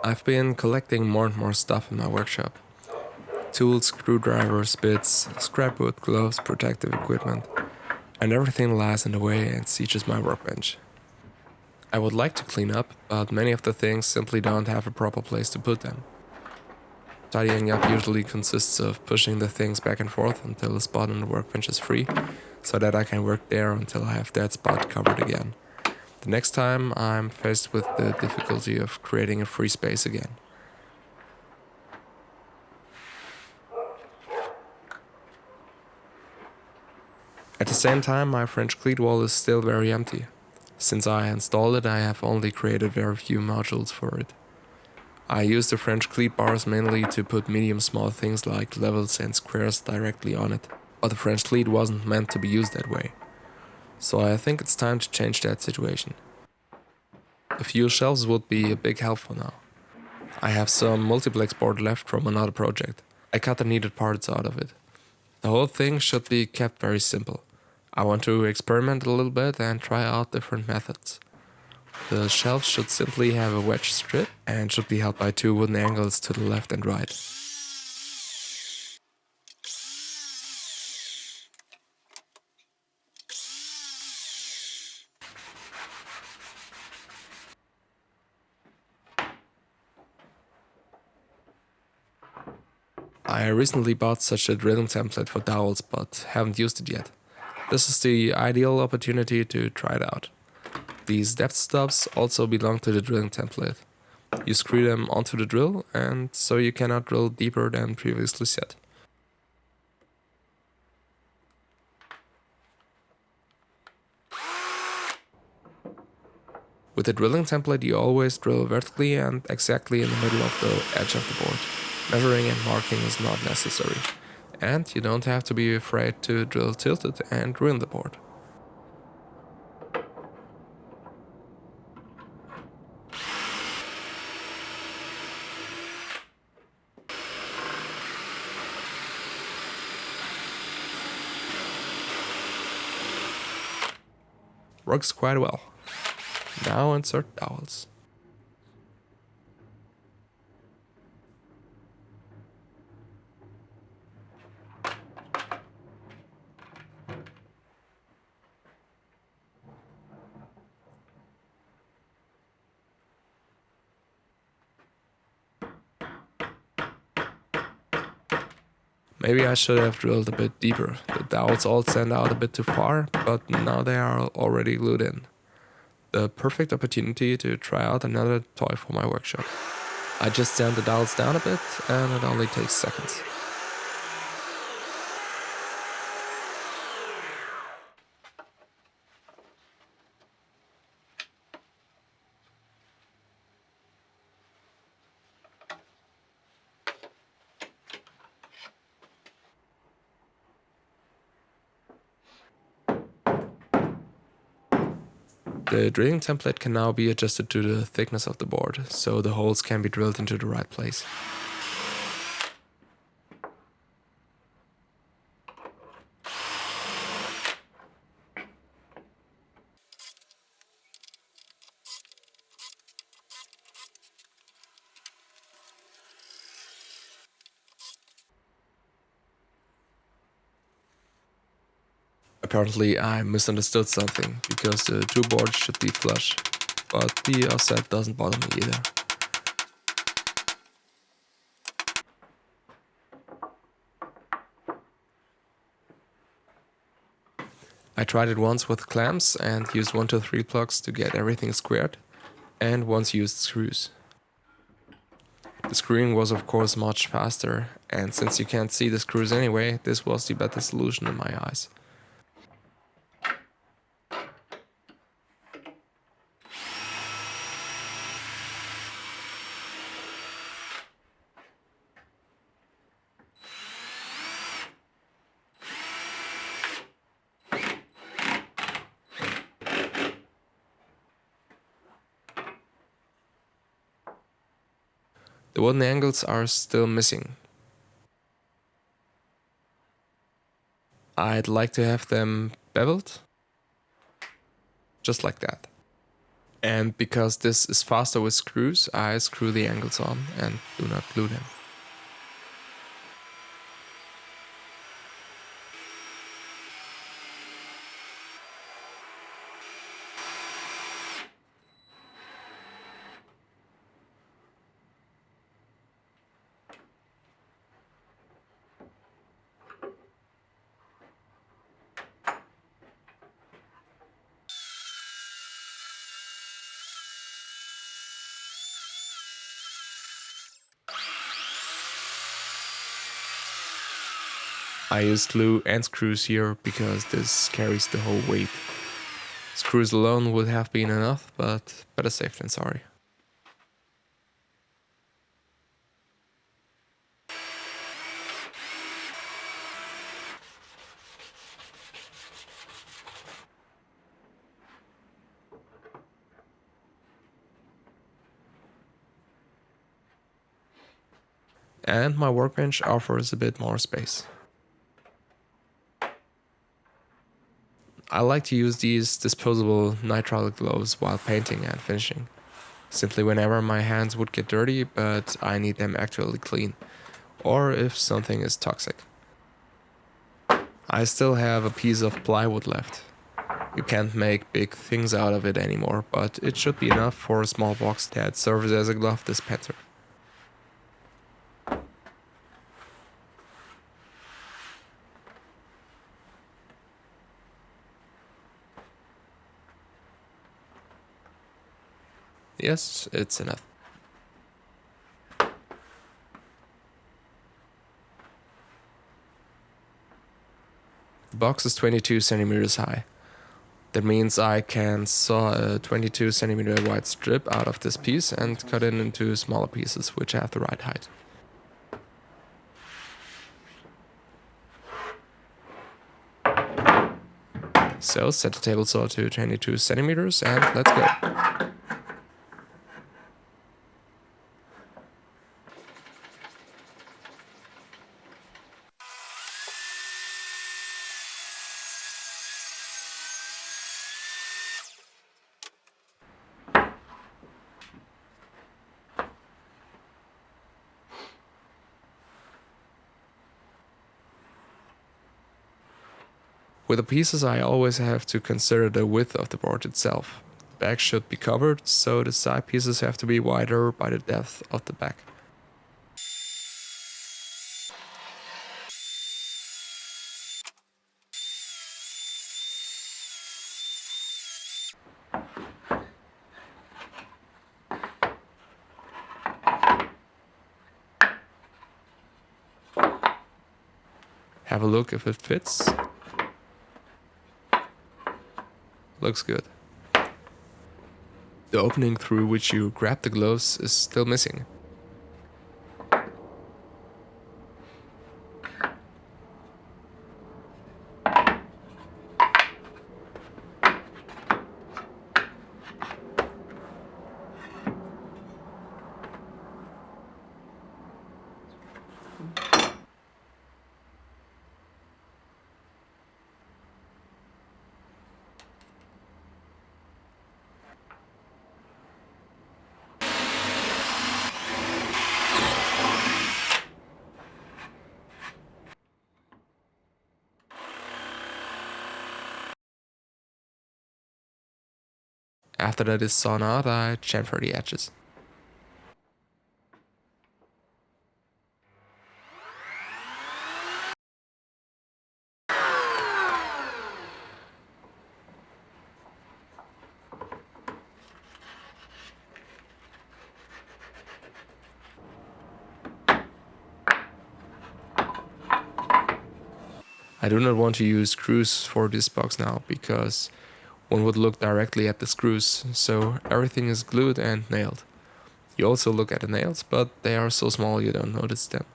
I've been collecting more and more stuff in my workshop. Tools, screwdrivers, bits, scrap wood, gloves, protective equipment, and everything lies in the way and sieges my workbench. I would like to clean up, but many of the things simply don't have a proper place to put them. Tidying up usually consists of pushing the things back and forth until a spot on the workbench is free, so that I can work there until I have that spot covered again. The next time I'm faced with the difficulty of creating a free space again. At the same time, my French Cleat wall is still very empty. Since I installed it, I have only created very few modules for it. I use the French Cleat bars mainly to put medium small things like levels and squares directly on it, but the French Cleat wasn't meant to be used that way. So I think it's time to change that situation. A few shelves would be a big help for now. I have some multiplex board left from another project. I cut the needed parts out of it. The whole thing should be kept very simple. I want to experiment a little bit and try out different methods. The shelves should simply have a wedge strip and should be held by two wooden angles to the left and right. I recently bought such a drilling template for dowels, but haven't used it yet. This is the ideal opportunity to try it out. These depth stubs also belong to the drilling template. You screw them onto the drill, and so you cannot drill deeper than previously set. With the drilling template, you always drill vertically and exactly in the middle of the edge of the board. Measuring and marking is not necessary, and you don't have to be afraid to drill tilted and ruin the board. Works quite well. Now insert dowels. Maybe I should have drilled a bit deeper. The dowels all stand out a bit too far, but now they are already glued in. The perfect opportunity to try out another toy for my workshop. I just sand the dowels down a bit and it only takes seconds. The drilling template can now be adjusted to the thickness of the board, so the holes can be drilled into the right place. Apparently I misunderstood something, because the two boards should be flush, but the offset doesn't bother me either. I tried it once with clamps and used 1-3 plugs to get everything squared, and once used screws. The screwing was of course much faster, and since you can't see the screws anyway, this was the better solution in my eyes. The wooden angles are still missing. I'd like to have them beveled, just like that. And because this is faster with screws, I screw the angles on and do not glue them. I use glue and screws here because this carries the whole weight. Screws alone would have been enough, but better safe than sorry. And my workbench offers a bit more space. I like to use these disposable nitrile gloves while painting and finishing. Simply whenever my hands would get dirty, but I need them actually clean, or if something is toxic. I still have a piece of plywood left. You can't make big things out of it anymore, but it should be enough for a small box that serves as a glove dispenser. Yes, it's enough. The box is 22 centimeters high. That means I can saw a 22 centimeter wide strip out of this piece and cut it into smaller pieces which have the right height. So set the table saw to 22 centimeters and let's go. With the pieces I always have to consider the width of the board itself. The back should be covered, so the side pieces have to be wider by the depth of the back. Have a look if it fits. Looks good. The opening through which you grab the gloves is still missing. After that is sawn out, I chamfer the edges. I do not want to use screws for this box now because one would look directly at the screws, so everything is glued and nailed. You also look at the nails, but they are so small you don't notice them.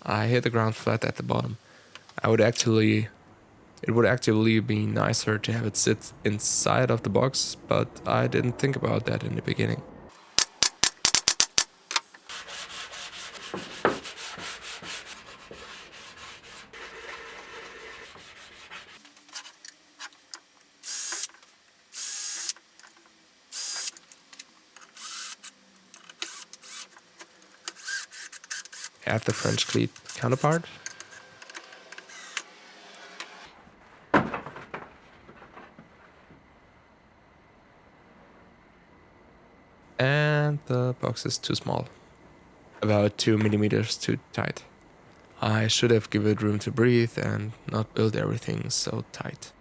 I hit the ground flat at the bottom. It would actually be nicer to have it sit inside of the box, but I didn't think about that in the beginning. Add the French Cleat counterpart. And the box is too small. About 2 millimeters too tight. I should have given it room to breathe and not build everything so tight.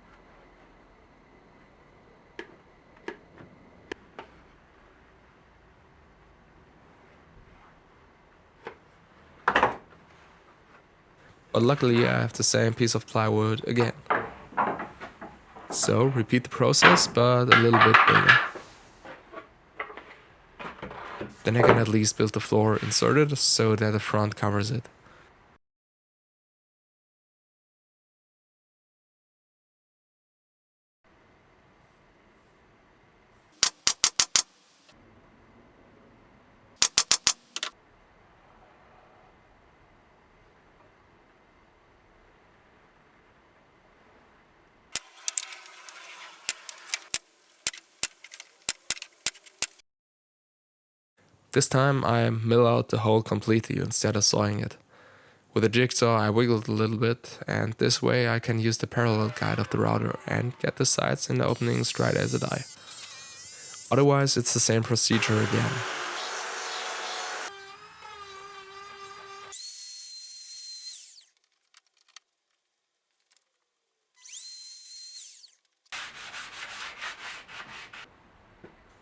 But luckily I have the same piece of plywood again. So repeat the process, but a little bit bigger. Then I can at least build the floor inserted so that the front covers it. This time I mill out the hole completely instead of sawing it. With a jigsaw I wiggled a little bit, and this way I can use the parallel guide of the router and get the sides and the openings right as a die. Otherwise it's the same procedure again.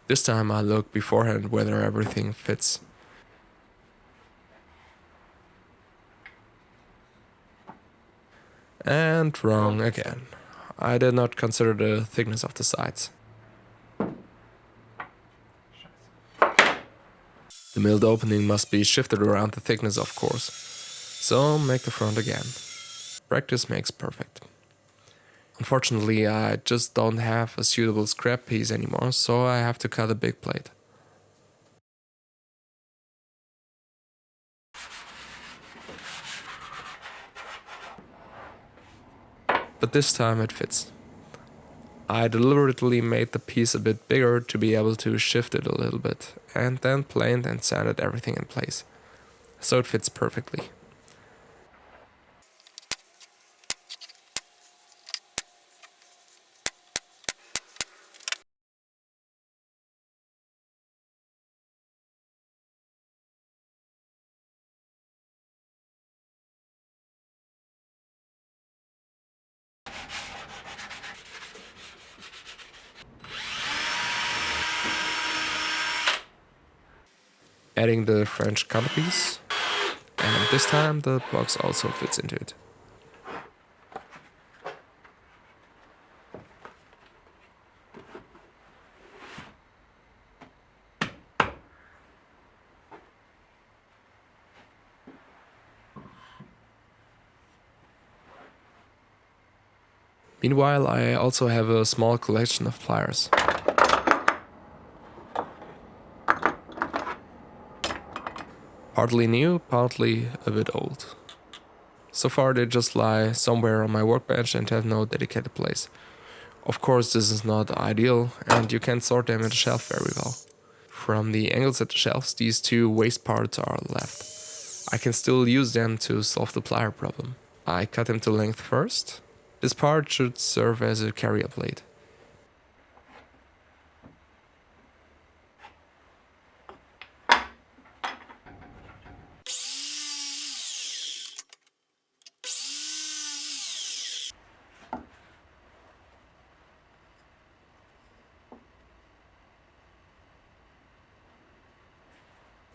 This time I look beforehand whether everything fits. And wrong again. I did not consider the thickness of the sides. The milled opening must be shifted around the thickness, of course. So make the front again. Practice makes perfect. Unfortunately, I just don't have a suitable scrap piece anymore, so I have to cut a big plate. But this time it fits. I deliberately made the piece a bit bigger to be able to shift it a little bit, and then planed and sanded everything in place. So it fits perfectly. Adding the French counterpiece, and this time the box also fits into it. Meanwhile, I also have a small collection of pliers. Partly new, partly a bit old. So far they just lie somewhere on my workbench and have no dedicated place. Of course this is not ideal, and you can't sort them in the shelf very well. From the angles at the shelves, these two waste parts are left. I can still use them to solve the plier problem. I cut them to length first. This part should serve as a carrier plate.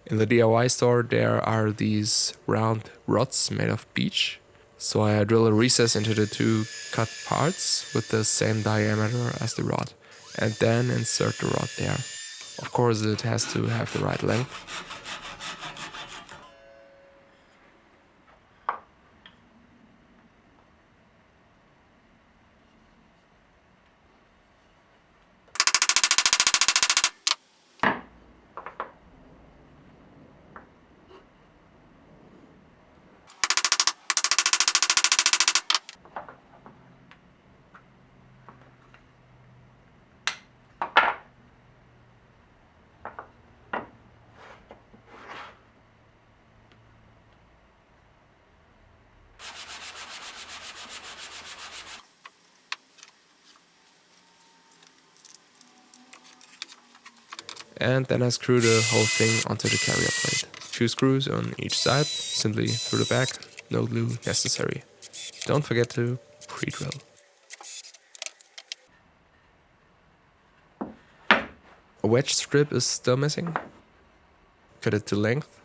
In the DIY store there are these round rods made of beech. So I drill a recess into the two cut parts with the same diameter as the rod, and then insert the rod there. Of course it has to have the right length. And then I screw the whole thing onto the carrier plate. 2 screws on each side, simply through the back, no glue necessary. Don't forget to pre-drill. A wedge strip is still missing. Cut it to length.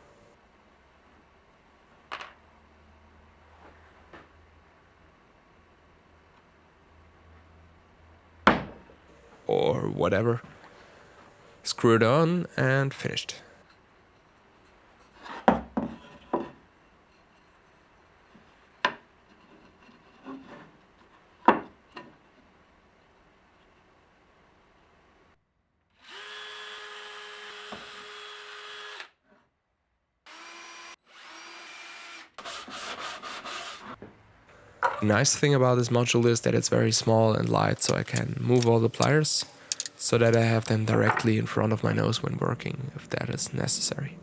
Or whatever. Screw it on and finished. The nice thing about this module is that it's very small and light, so I can move all the pliers so that I have them directly in front of my nose when working, if that is necessary.